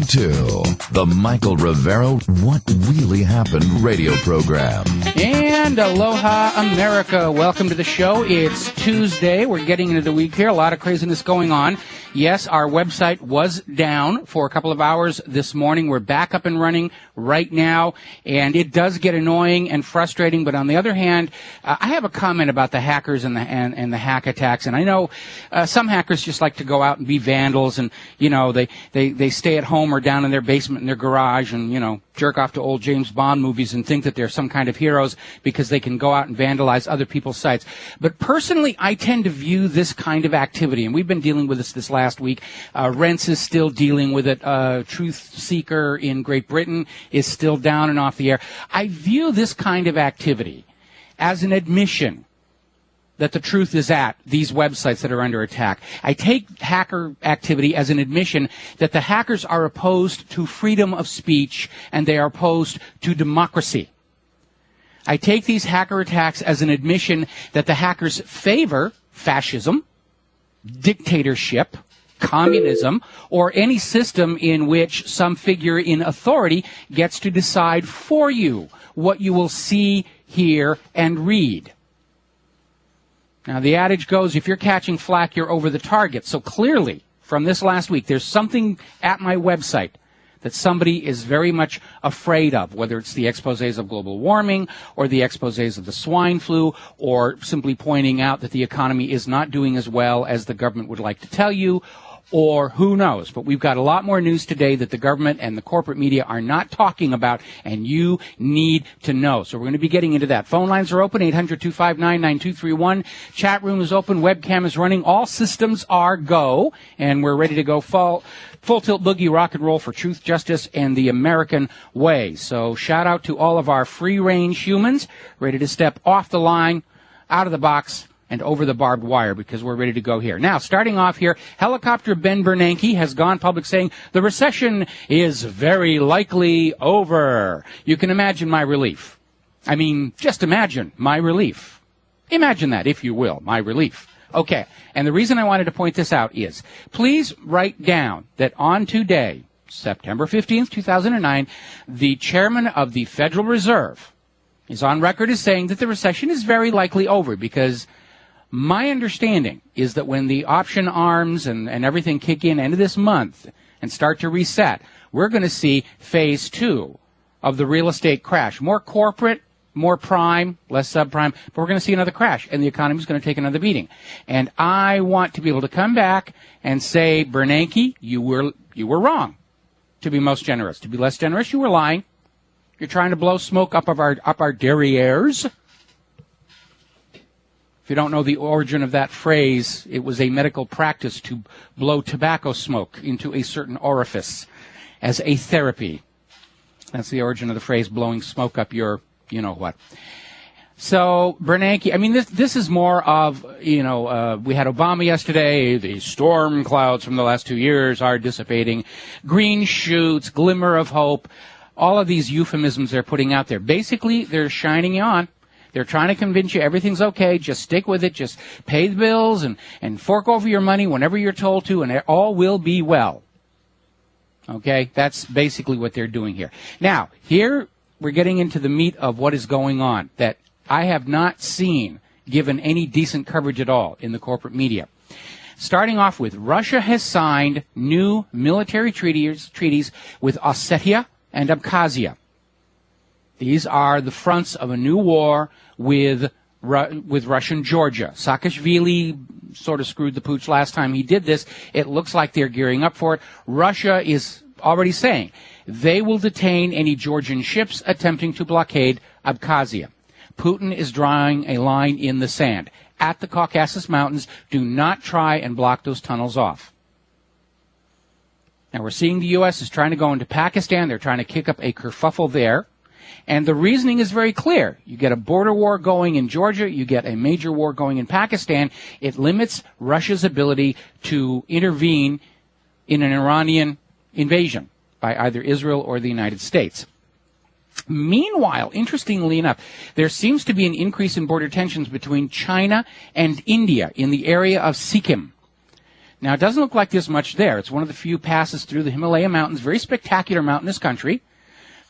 to the Michael Rivero What Really Happened radio program. And aloha, America. Welcome to the show. It's Tuesday. We're getting into the week here. A lot of craziness going on. Yes, our website was down for a couple of hours this morning. We're back up and running right now, and it does get annoying and frustrating. But on the other hand, I have a comment about the hackers and the hack attacks. And I know some hackers just like to go out and be vandals, and you know they stay at home or down in their basement in their garage and jerk off to old James Bond movies and think that they're some kind of heroes because they can go out and vandalize other people's sites. But personally, I tend to view this kind of activity, and we've been dealing with this last week. Rents is still dealing with it. Truth Seeker in Great Britain is still down and off the air. I view this kind of activity as an admission that the truth is at these websites that are under attack. I take hacker activity as an admission that the hackers are opposed to freedom of speech and they are opposed to democracy. I take these hacker attacks as an admission that the hackers favor fascism, dictatorship, communism, or any system in which some figure in authority gets to decide for you what you will see, hear, and read. Now, the adage goes, if you're catching flack, you're over the target. So clearly, from this last week, there's something at my website that somebody is very much afraid of, whether it's the exposés of global warming or the exposés of the swine flu, or simply pointing out that the economy is not doing as well as the government would like to tell you, or who knows. But we've got a lot more news today that the government and the corporate media are not talking about, and you need to know. So we're going to be getting into that. Phone lines are open, 800-259-9231. Chat room is open. Webcam is running. All systems are go, and we're ready to go full tilt boogie rock and roll for truth, justice, and the American way. So shout out to all of our free-range humans ready to step off the line, out of the box, and over the barbed wire, because we're ready to go here. Now, starting off here, helicopter Ben Bernanke has gone public saying the recession is very likely over. You can imagine my relief. I mean, just imagine my relief. Imagine that, if you will, my relief. Okay, and the reason I wanted to point this out is, please write down that on today, September 15th, 2009, the chairman of the Federal Reserve is on record as saying that the recession is very likely over, because my understanding is that when the option arms and everything kick in end of this month and start to reset, we're going to see phase 2 of the real estate crash. More corporate, more prime, less subprime, but we're going to see another crash, and the economy is going to take another beating. And I want to be able to come back and say, Bernanke, you were wrong, to be most generous. To be less generous, you were lying. You're trying to blow smoke up our derrieres. If you don't know the origin of that phrase, it was a medical practice to blow tobacco smoke into a certain orifice as a therapy. That's the origin of the phrase, blowing smoke up your you-know-what. So, Bernanke, I mean, this is more of, we had Obama yesterday, the storm clouds from the last 2 years are dissipating, green shoots, glimmer of hope, all of these euphemisms they're putting out there. Basically, they're shining you on. They're trying to convince you everything's okay, just stick with it, just pay the bills and fork over your money whenever you're told to, and it all will be well. Okay? That's basically what they're doing here. Now, here we're getting into the meat of what is going on that I have not seen given any decent coverage at all in the corporate media. Starting off with, Russia has signed new military treaties with Ossetia and Abkhazia. These are the fronts of a new war with Russian Georgia. Saakashvili sort of screwed the pooch last time he did this. It looks like they're gearing up for it. Russia is already saying they will detain any Georgian ships attempting to blockade Abkhazia. Putin is drawing a line in the sand. At the Caucasus Mountains, do not try and block those tunnels off. Now, we're seeing the U.S. is trying to go into Pakistan. They're trying to kick up a kerfuffle there. And the reasoning is very clear. You get a border war going in Georgia, you get a major war going in Pakistan. It limits Russia's ability to intervene in an Iranian invasion by either Israel or the United States. Meanwhile, interestingly enough, there seems to be an increase in border tensions between China and India in the area of Sikkim. Now, it doesn't look like there's much there. It's one of the few passes through the Himalaya Mountains, very spectacular mountainous country.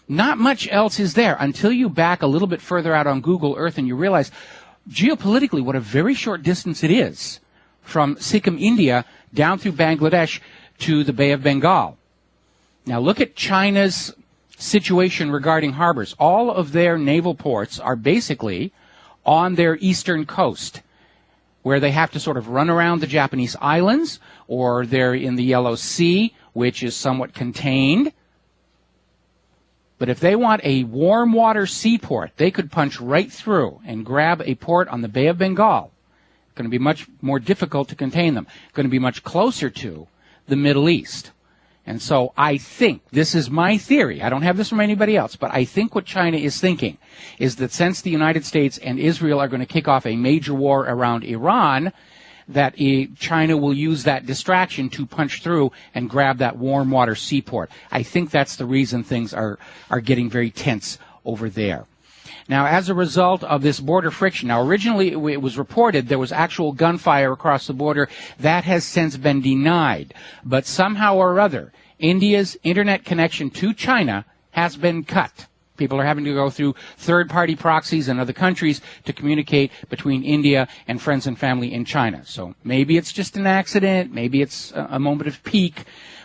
Not much else is there until you back a little bit further out on Google Earth and you realize geopolitically what a very short distance it is from Sikkim, India, down through Bangladesh to the Bay of Bengal. Now, look at China's situation regarding harbors. All of their naval ports are basically on their eastern coast, where they have to sort of run around the Japanese islands, or they're in the Yellow Sea, which is somewhat contained. But if they want a warm water seaport, they could punch right through and grab a port on the Bay of Bengal. It's going to be much more difficult to contain them. It's going to be much closer to the Middle East. And so I think, this is my theory, I don't have this from anybody else, but I think what China is thinking is that since the United States and Israel are going to kick off a major war around Iran, that China will use that distraction to punch through and grab that warm water seaport. I think that's the reason things are getting very tense over there. Now, as a result of this border friction, now originally it was reported there was actual gunfire across the border. That has since been denied. But somehow or other, India's internet connection to China has been cut. People are having to go through third-party proxies in other countries to communicate between India and friends and family in China. So maybe it's just an accident, maybe it's a moment of pique,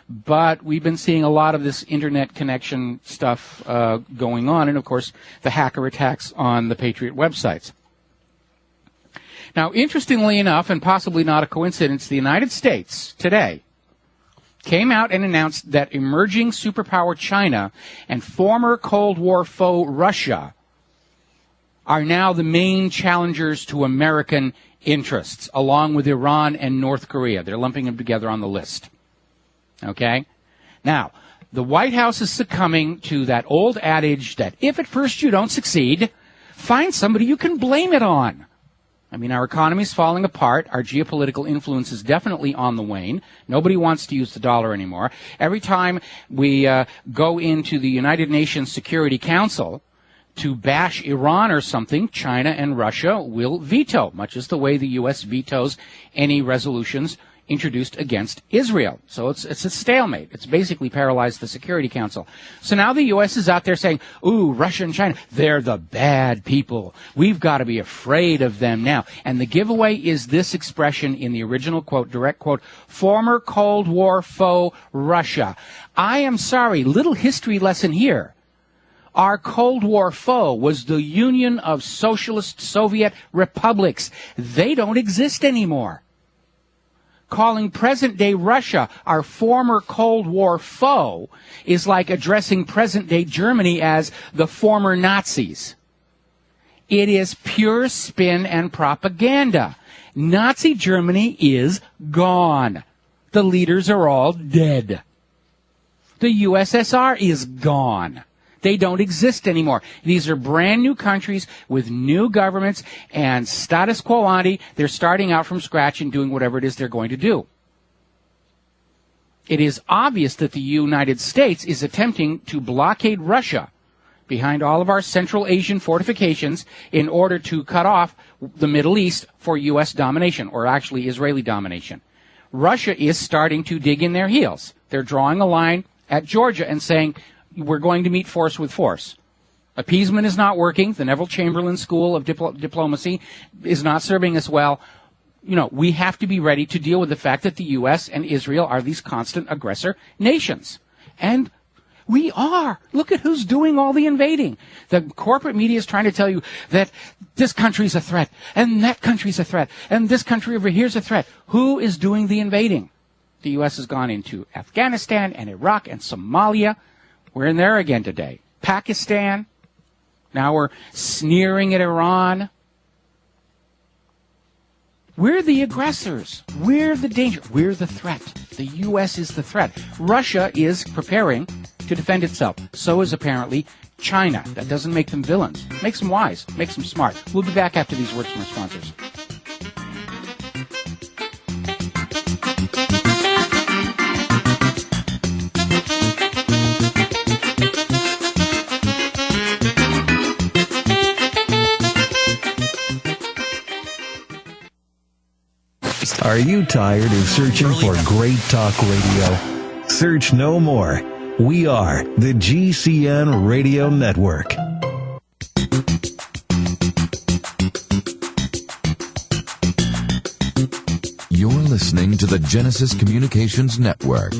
but we've been seeing a lot of this internet connection stuff going on, and of course the hacker attacks on the Patriot websites. Now, interestingly enough, and possibly not a coincidence, the United States today came out and announced that emerging superpower China and former Cold War foe Russia are now the main challengers to American interests, along with Iran and North Korea. They're lumping them together on the list. Okay? Now, the White House is succumbing to that old adage that if at first you don't succeed, find somebody you can blame it on. I mean, our economy is falling apart. Our geopolitical influence is definitely on the wane. Nobody wants to use the dollar anymore. Every time we go into the United Nations Security Council to bash Iran or something, China and Russia will veto, much as the way the U.S. vetoes any resolutions introduced against Israel. So it's a stalemate. It's basically paralyzed the Security Council. So now the U.S. is out there saying, ooh, Russia and China, they're the bad people. We've got to be afraid of them now. And the giveaway is this expression in the original quote, direct quote, former Cold War foe Russia. I am sorry, little history lesson here. Our Cold War foe was the Union of Socialist Soviet Republics. They don't exist anymore. Calling present-day Russia our former Cold War foe is like addressing present-day Germany as the former Nazis. It is pure spin and propaganda. Nazi Germany is gone. The leaders are all dead. The USSR is gone. They don't exist anymore. These are brand new countries with new governments and status quo ante. They're starting out from scratch and doing whatever it is they're going to do. It is obvious that the United States is attempting to blockade Russia behind all of our Central Asian fortifications in order to cut off the Middle East for U.S. domination, or actually Israeli domination. Russia is starting to dig in their heels. They're drawing a line at Georgia and saying, we're going to meet force with force. Appeasement is not working. The Neville Chamberlain School of Diplomacy is not serving us well. You know, we have to be ready to deal with the fact that the U.S. and Israel are these constant aggressor nations. And we are. Look at who's doing all the invading. The corporate media is trying to tell you that this country's a threat, and that country's a threat, and this country over here's a threat. Who is doing the invading? The U.S. has gone into Afghanistan and Iraq and Somalia. We're in there again today. Pakistan. Now we're sneering at Iran. We're the aggressors. We're the danger. We're the threat. The U.S. is the threat. Russia is preparing to defend itself. So is apparently China. That doesn't make them villains. Makes them wise. Makes them smart. We'll be back after these words from our sponsors. Are you tired of searching for great talk radio? Search no more. We are the GCN Radio Network. You're listening to the Genesis Communications Network.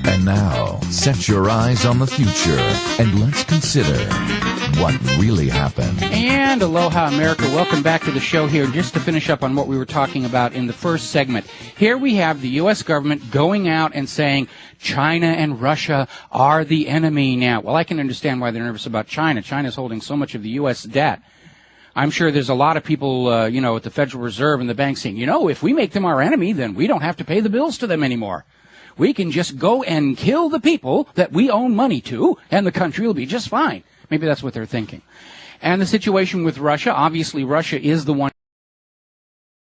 And now, set your eyes on the future and let's consider what really happened. And aloha, America. Welcome back to the show here. Just to finish up on what we were talking about in the first segment. Here we have the U.S. government going out and saying China and Russia are the enemy now. Well, I can understand why they're nervous about China. China's holding so much of the U.S. debt. I'm sure there's a lot of people, at the Federal Reserve and the bank saying, if we make them our enemy, then we don't have to pay the bills to them anymore. We can just go and kill the people that we own money to, and the country will be just fine. Maybe that's what they're thinking. And the situation with Russia, obviously Russia is the one